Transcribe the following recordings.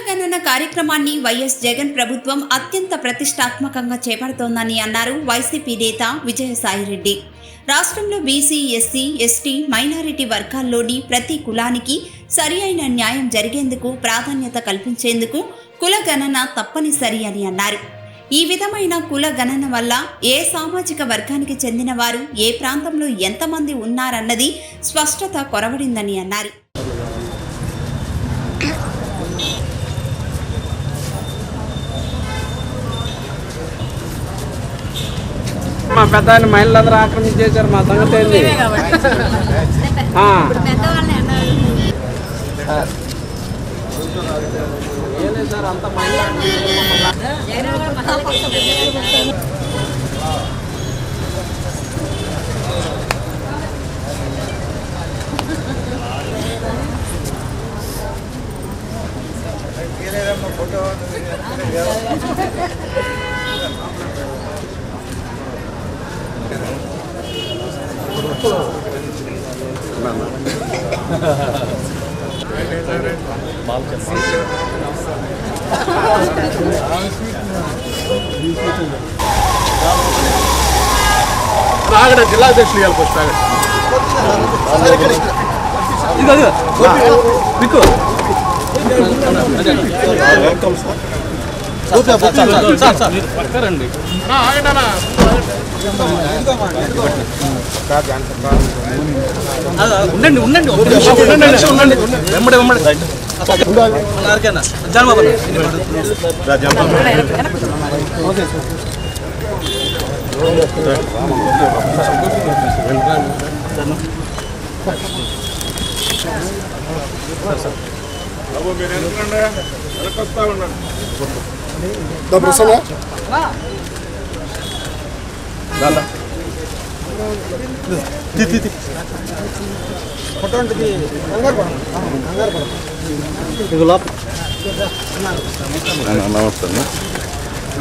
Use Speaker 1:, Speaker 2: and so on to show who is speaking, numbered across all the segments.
Speaker 1: కులగణన కార్యక్రమాన్ని వైఎస్ జగన్ ప్రభుత్వం అత్యంత ప్రతిష్టాత్మకంగా చేపడుతోందని అన్నారు వైసీపీ నేత విజయసాయిరెడ్డి. రాష్ట్రంలో బీసీ, ఎస్సీ, ఎస్టీ, మైనారిటీ వర్గాల్లోని ప్రతి కులానికి సరియైన న్యాయం జరిగేందుకు ప్రాధాన్యత కల్పించేందుకు కులగణన తప్పనిసరి అని అన్నారు. ఈ విధమైన కుల గణన వల్ల ఏ సామాజిక వర్గానికి చెందిన వారు ఏ ప్రాంతంలో ఎంతమంది ఉన్నారన్నది స్పష్టత కొరవడిందని అన్నారు.
Speaker 2: మా పెద్ద ఆయన మహిళలందరూ ఆక్రమించేశారు. మా సంగతి ఏంది? సార్ అంత మహిళ ఫోటో రాగడ జిల్లా అధ్యక్షులు ఇవ్వాలి. ఫస్ట్ పక్కరండి ఉండండి ఉండండి ఉండండి వెంబడి వెంబడి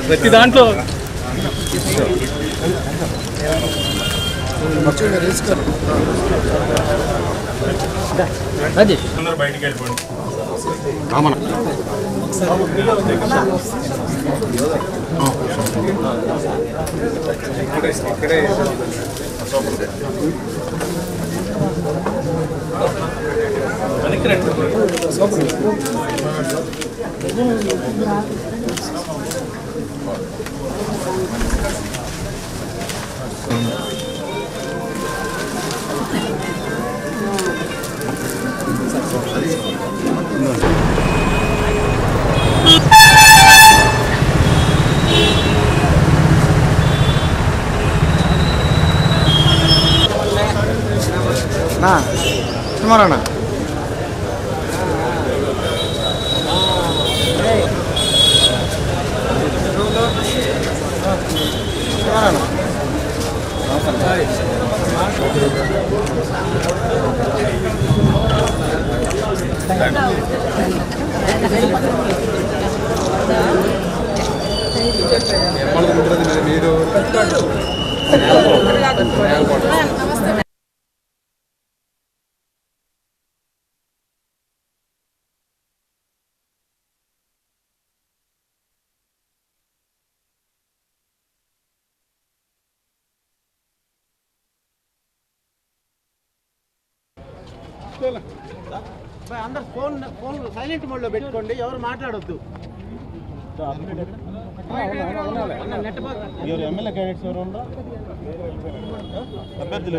Speaker 2: ప్రతి దాంట్లో బయటికి వెళ్ళిపోండి. ఇక్కడే సుమారణ మీరు అందరు ఫోన్ సైలెంట్ మోడ్లో పెట్టుకోండి, ఎవరు మాట్లాడొద్దు. ఎమ్మెల్యే క్యాండిడేట్స్ ఎవరు ఉండరు, అభ్యర్థులు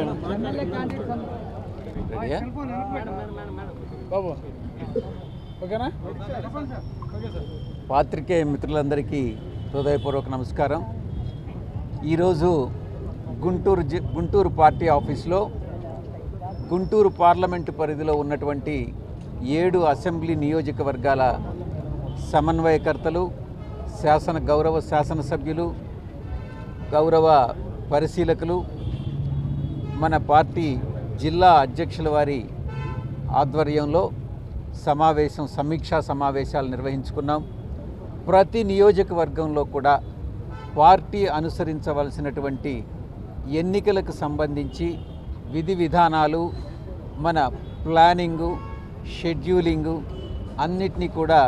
Speaker 3: పాత్రికేయ మిత్రులందరికీ హృదయపూర్వక నమస్కారం. ఈరోజు గుంటూరు పార్టీ ఆఫీస్లో గుంటూరు పార్లమెంటు పరిధిలో ఉన్నటువంటి 7 అసెంబ్లీ నియోజకవర్గాల సమన్వయకర్తలు, గౌరవ శాసనసభ్యులు, గౌరవ పరిశీలకులు, మన పార్టీ జిల్లా అధ్యక్షుల వారి ఆధ్వర్యంలో సమీక్షా సమావేశాలు నిర్వహించుకున్నాం. ప్రతి నియోజకవర్గంలో కూడా పార్టీ అనుసరించవలసినటువంటి ఎన్నికలకు సంబంధించి విధి విధానాలు, మన ప్లానింగు, షెడ్యూలింగు అన్నిటినీ కూడా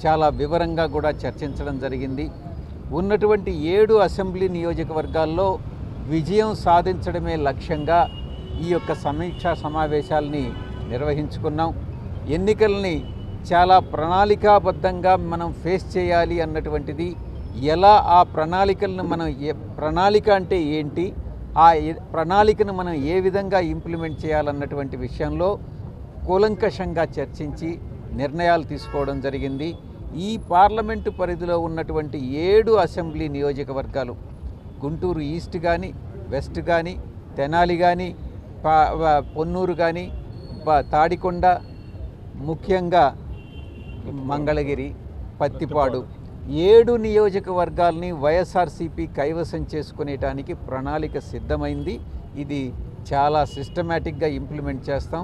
Speaker 3: చాలా వివరంగా కూడా చర్చించడం జరిగింది. ఉన్నటువంటి 7 అసెంబ్లీ నియోజకవర్గాల్లో విజయం సాధించడమే లక్ష్యంగా ఈ యొక్క సమీక్షా సమావేశాలని నిర్వహించుకున్నాం. ఎన్నికల్ని చాలా ప్రణాళికాబద్ధంగా మనం ఫేస్ చేయాలి అన్నటువంటిది, ఎలా ఆ ప్రణాళికలను మనం ప్రణాళిక అంటే ఏంటి, ఆ ప్రణాళికను మనం ఏ విధంగా ఇంప్లిమెంట్ చేయాలన్నటువంటి విషయంలో కూలంకషంగా చర్చించి నిర్ణయాలు తీసుకోవడం జరిగింది. ఈ పార్లమెంటు పరిధిలో ఉన్నటువంటి 7 అసెంబ్లీ నియోజకవర్గాలు, గుంటూరు ఈస్ట్ కానీ, వెస్ట్ కానీ, తెనాలి కానీ, పొన్నూరు కానీ, తాడికొండ, ముఖ్యంగా మంగళగిరి, పత్తిపాడు 7 నియోజకవర్గాల్ని వైఎస్ఆర్సీపీ కైవసం చేసుకునేటానికి ప్రణాళిక సిద్ధమైంది. ఇది చాలా సిస్టమేటిక్గా ఇంప్లిమెంట్ చేస్తాం.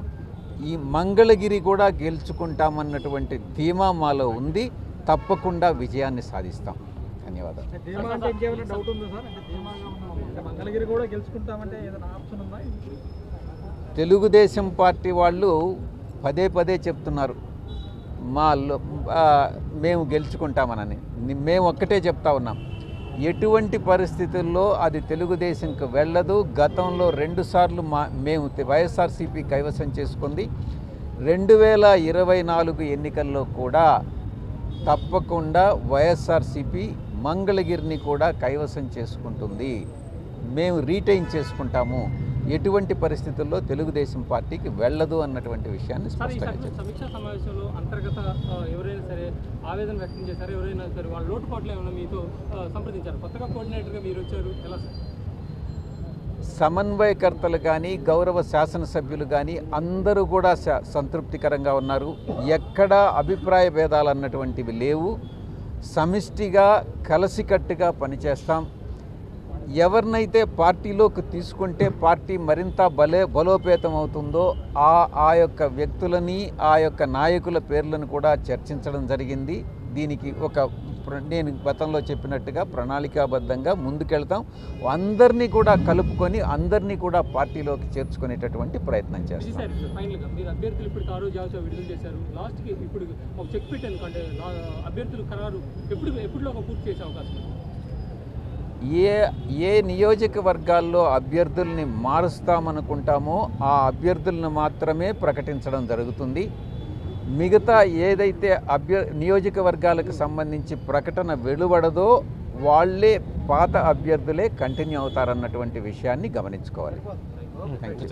Speaker 3: ఈ మంగళగిరి కూడా గెలుచుకుంటామన్నటువంటి ధీమా మాలో ఉంది. తప్పకుండా విజయాన్ని సాధిస్తాం. ధన్యవాదాలు. తెలుగుదేశం పార్టీ వాళ్ళు పదే పదే చెప్తున్నారు మేము గెలుచుకుంటామనని. మేము ఒక్కటే చెప్తా ఉన్నాం, ఎటువంటి పరిస్థితుల్లో అది తెలుగుదేశంకి వెళ్ళదు. గతంలో 2 సార్లు మేము వైఎస్ఆర్సీపీ కైవసం చేసుకుంది. 2024 ఎన్నికల్లో కూడా తప్పకుండా వైఎస్ఆర్సీపీ మంగళగిరిని కూడా కైవసం చేసుకుంటుంది. మేము రీటైన్ చేసుకుంటాము. ఎటువంటి పరిస్థితుల్లో తెలుగుదేశం పార్టీకి వెళ్ళదు అన్నటువంటి విషయాన్ని స్పష్టంగా చెప్పారు.
Speaker 2: సమీక్షా సమావేశంలో అంతర్గత ఎవరైనా సరే ఆవేదన వ్యక్తం చేశారు, ఎవరైనా సరే వాళ్ళ లోటుపాట్లు ఏమైనా మీతో సంప్రదించారు? కొత్తగా కోఆర్డినేటర్గా మీరు వచ్చారు, ఎలా సార్?
Speaker 3: సమన్వయకర్తలు కానీ, గౌరవ శాసనసభ్యులు కానీ అందరూ కూడా సంతృప్తికరంగా ఉన్నారు. ఎక్కడా అభిప్రాయ భేదాలు అన్నటువంటివి లేవు. సమిష్టిగా కలిసికట్టుగా పనిచేస్తాం. ఎవరినైతే పార్టీలోకి తీసుకుంటే పార్టీ మరింత బలోపేతం అవుతుందో ఆ యొక్క వ్యక్తులని, ఆ యొక్క నాయకుల పేర్లను కూడా చర్చించడం జరిగింది. దీనికి నేను గతంలో చెప్పినట్టుగా ప్రణాళికాబద్ధంగా ముందుకెళ్తాం. అందరినీ కూడా కలుపుకొని అందరినీ కూడా పార్టీలోకి చేర్చుకునేటటువంటి ప్రయత్నం చేస్తాం.
Speaker 2: ఫైనల్గా మీరు అభ్యర్థులు ఇప్పుడు ఖరారు జాబితా విడుదల చేశారు. లాస్ట్కి ఇప్పుడు ఒక చెక్ పెట్టాను అంటే అభ్యర్థులు ఖరారు ఎప్పుడులోగా పూర్తి చేసే అవకాశం ఉంది?
Speaker 3: ఏ నియోజకవర్గాల్లో అభ్యర్థుల్ని మారుస్తామనుకుంటామో ఆ అభ్యర్థులను మాత్రమే ప్రకటించడం జరుగుతుంది. మిగతా ఏదైతే నియోజకవర్గాలకు సంబంధించి ప్రకటన వెలువడదో వాళ్ళే పాత అభ్యర్థులే కంటిన్యూ అవుతారన్నటువంటి విషయాన్ని గమనించుకోవాలి. Thank you.